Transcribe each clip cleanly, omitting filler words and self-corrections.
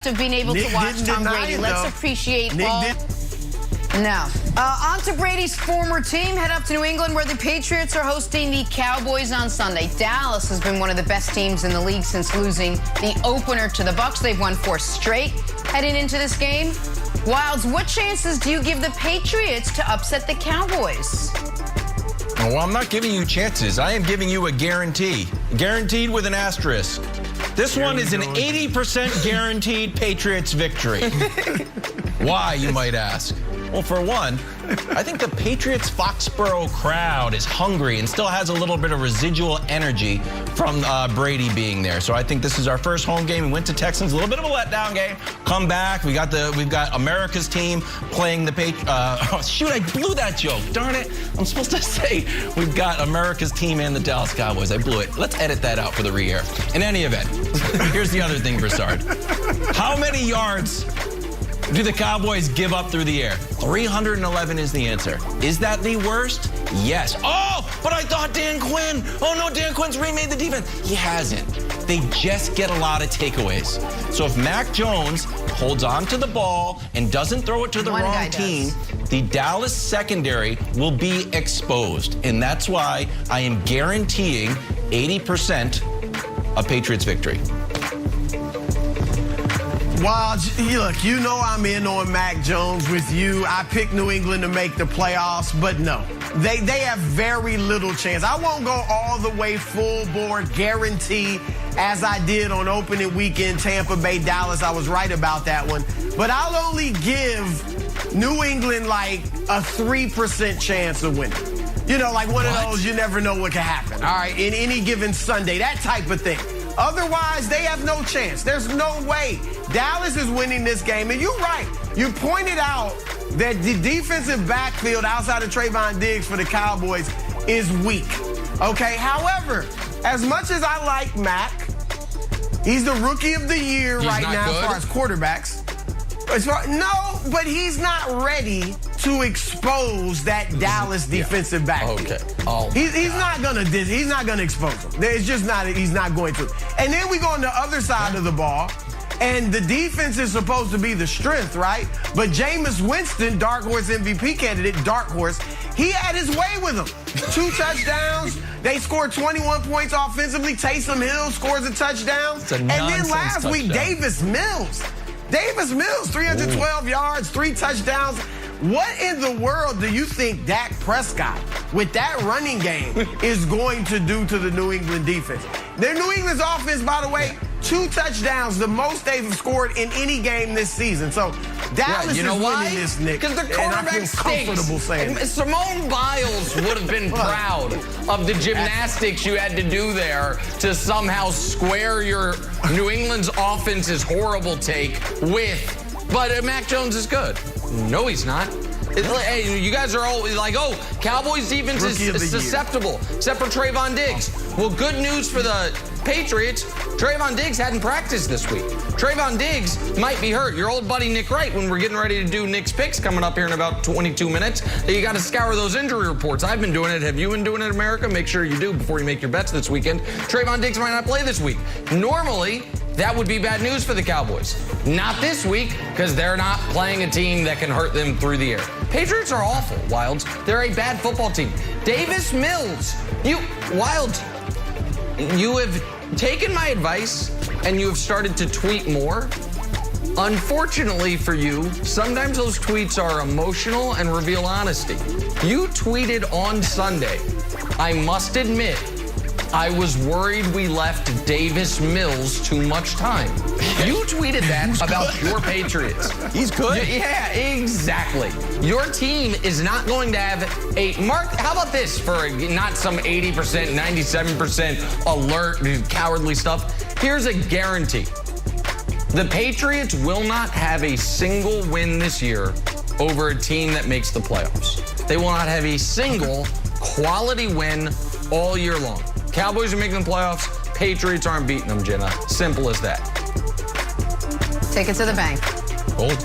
of being able to watch Tom Brady. Let's appreciate all. Now, on to Brady's former team. Head up to New England, where the Patriots are hosting the Cowboys on Sunday. Dallas has been one of the best teams in the league since losing the opener to the Bucs. They've won 4 straight heading into this game. Wilds, what chances do you give the Patriots to upset the Cowboys? Well, I'm not giving you chances. I am giving you a guarantee. Guaranteed with an asterisk. This one is an 80% guaranteed Patriots victory. Why, you might ask? Well, for one, I think the Patriots Foxborough crowd is hungry and still has a little bit of residual energy from Brady being there. So I think this is our first home game. We went to Texans, a little bit of a letdown game. Come back. We've got America's team playing the oh, shoot, I blew that joke. Darn it. I'm supposed to say we've got America's team and the Dallas Cowboys. I blew it. Let's edit that out for the re-air. In any event, here's the other thing, Broussard. How many yards do the Cowboys give up through the air? 311 is the answer. Is that the worst? Yes. Oh, but I thought Dan Quinn. Oh, no, Dan Quinn's remade the defense. He hasn't. They just get a lot of takeaways. So if Mac Jones holds on to the ball and doesn't throw it to the wrong team, the Dallas secondary will be exposed. And that's why I am guaranteeing 80% a Patriots victory. Well, look, you know I'm in on Mac Jones with you. I picked New England to make the playoffs, but no. They have very little chance. I won't go all the way full board guarantee as I did on opening weekend Tampa Bay, Dallas. I was right about that one. But I'll only give New England like a 3% chance of winning. You know, like one of those, you never know what can happen. All right, in any given Sunday, that type of thing. Otherwise, they have no chance. There's no way Dallas is winning this game. And you're right. You pointed out that the defensive backfield outside of Trayvon Diggs for the Cowboys is weak. Okay, however, as much as I like Mac, he's the rookie of the year right now as far as quarterbacks. No, but he's not ready to expose that Dallas defensive backfield. Okay. Oh, he's not gonna expose him. It's just not. He's not going to. And then we go on the other side of the ball, and the defense is supposed to be the strength, right? But Jameis Winston, dark horse MVP candidate, dark horse, he had his way with him. 2 touchdowns. They scored 21 points offensively. Taysom Hill scores a touchdown. And then last week, Davis Mills, 312 yards, 3 touchdowns. What in the world do you think Dak Presscott, with that running game, is going to do to the New England defense? Their New England's offense, by the way, 2 touchdowns, the most they've scored in any game this season. So Dallas is winning this, Nick. Because the quarterback comfortable saying it. Simone Biles would have been proud of the gymnastics you had to do there to somehow square your New England's offense's horrible take with, but Mac Jones is good. No, he's not. Hey, you guys are all like, oh, Cowboys defense is susceptible, except for Trayvon Diggs. Well, good news for the Patriots. Trayvon Diggs hadn't practiced this week. Trayvon Diggs might be hurt. Your old buddy Nick Wright, when we're getting ready to do Nick's picks coming up here in about 22 minutes, you got to scour those injury reports. I've been doing it. Have you been doing it, America? Make sure you do before you make your bets this weekend. Trayvon Diggs might not play this week. Normally, that would be bad news for the Cowboys. Not this week, because they're not playing a team that can hurt them through the air. Patriots are awful, Wilds. They're a bad football team. Davis Mills, Wilds, you have taken my advice and you have started to tweet more. Unfortunately for you, sometimes those tweets are emotional and reveal honesty. You tweeted on Sunday, I must admit, I was worried we left Davis Mills too much time. You tweeted that about your Patriots. He's good. Yeah, exactly. Your team is not going to have how about this for not some 80%, 97% alert, cowardly stuff. Here's a guarantee. The Patriots will not have a single win this year over a team that makes the playoffs. They will not have a single quality win all year long. Cowboys are making the playoffs. Patriots aren't beating them, Jenna. Simple as that. Take it to the bank.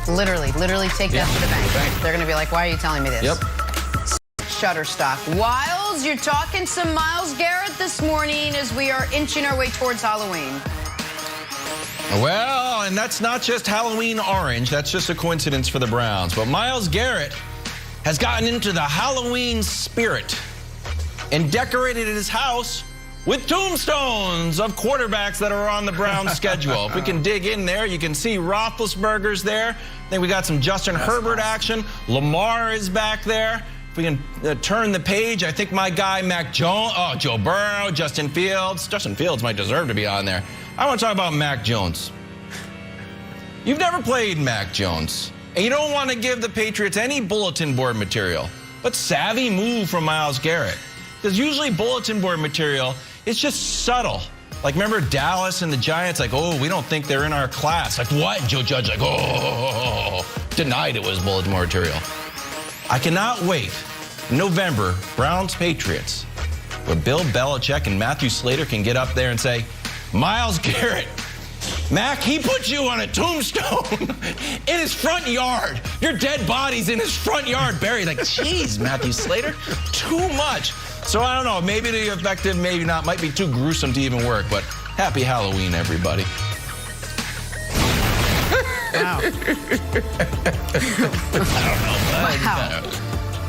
Literally take that to the bank. They're going to be like, why are you telling me this? Yep. Shutterstock. Wilds, you're talking some Myles Garrett this morning as we are inching our way towards Halloween. Well, and that's not just Halloween orange. That's just a coincidence for the Browns. But Myles Garrett has gotten into the Halloween spirit and decorated his house with tombstones of quarterbacks that are on the Browns schedule. If we can dig in there, you can see Roethlisberger's there. I think we got some Justin Herbert action. Lamar is back there. If we can turn the page, I think my guy Mac Jones, Joe Burrow, Justin Fields. Justin Fields might deserve to be on there. I want to talk about Mac Jones. You've never played Mac Jones, and you don't want to give the Patriots any bulletin board material. But savvy move from Myles Garrett. Because usually bulletin board material, it's just subtle. Like, remember Dallas and the Giants? Like, oh, we don't think they're in our class. Like, what? Joe Judge, like, oh, denied it was bulletin board material. I cannot wait. In November, Browns Patriots, where Bill Belichick and Matthew Slater can get up there and say, Myles Garrett, Mac, he put you on a tombstone in his front yard. Your dead body's in his front yard buried. Like, geez, Matthew Slater, too much. So I don't know, maybe the effective, maybe not. Might be too gruesome to even work, but happy Halloween, everybody. Wow. Wow.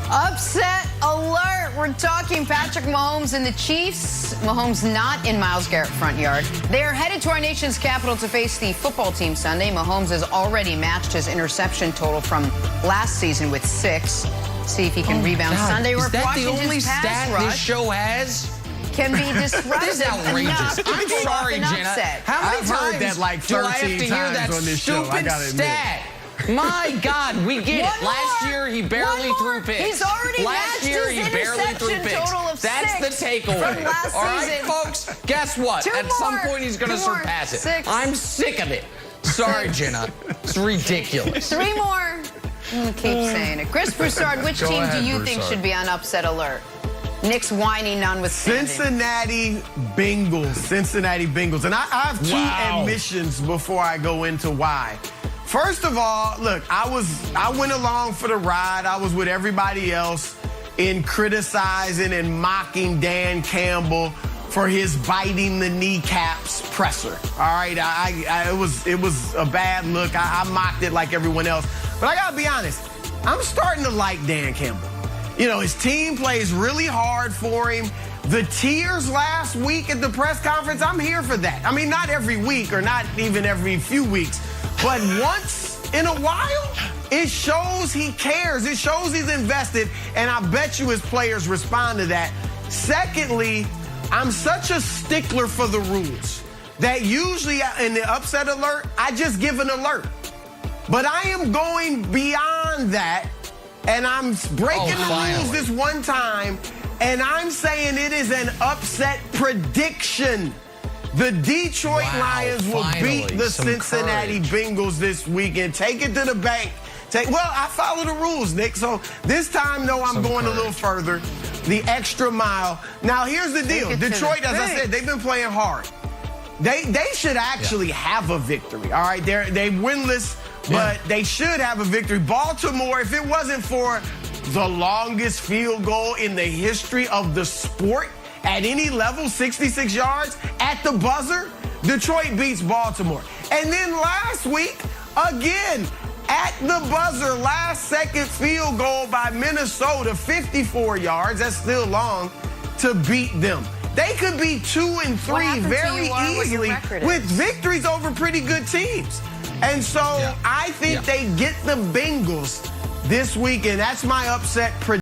Upset alert. We're talking Patrick Mahomes and the Chiefs. Mahomes not in Myles Garrett front yard. They are headed to our nation's capital to face the football team Sunday. Mahomes has already matched his interception total from last season with 6. See if he can rebound Sunday. Is that the Washington's only pass stat rush this show has? can be disruptive. This is outrageous. I'm sorry, Jenna. How many I've times heard that like do I have 13 to hear times that on this show, I stupid gotta admit. stat? My God, we get One it. Last more. year, he barely One threw more. picks. He's already Last matched year, his he barely threw interception picks. total of That's 6 the takeaway. from last All right, season. folks, guess what? 2 At some more. point, he's going to 2 more. surpass it. 6. I'm sick of it. Sorry, Jenna. It's ridiculous. 3 more. Keep saying it. Chris Broussard, which team do you think should be on upset alert? Nick's whining notwithstanding. Cincinnati Bengals. And I have 2 admissions before I go into why. First of all, look, I went along for the ride. I was with everybody else in criticizing and mocking Dan Campbell for his biting the kneecaps presser. All right, it was a bad look. I mocked it like everyone else. But I gotta be honest, I'm starting to like Dan Campbell. You know, his team plays really hard for him. The tears last week at the press conference, I'm here for that. I mean, not every week or not even every few weeks, but once in a while, it shows he cares. It shows he's invested, and I bet you his players respond to that. Secondly, I'm such a stickler for the rules that usually in the upset alert, I just give an alert. But I am going beyond that, and I'm breaking the rules this one time, and I'm saying it is an upset prediction. The Detroit Lions will beat the Cincinnati Bengals this weekend. Take it to the bank. Well, I follow the rules, Nick. So this time, no, I'm going a little further. The extra mile. Now, here's the deal. Detroit, as I said, they've been playing hard. They should actually have a victory. All right, they're winless, but they should have a victory. Baltimore, if it wasn't for the longest field goal in the history of the sport at any level, 66 yards at the buzzer, Detroit beats Baltimore. And then last week, again, at the buzzer, last second field goal by Minnesota, 54 yards, that's still long, to beat them. They could be 2 and 3 very easily with victories over pretty good teams. And so I think they get the Bengals this week, and that's my upset prediction.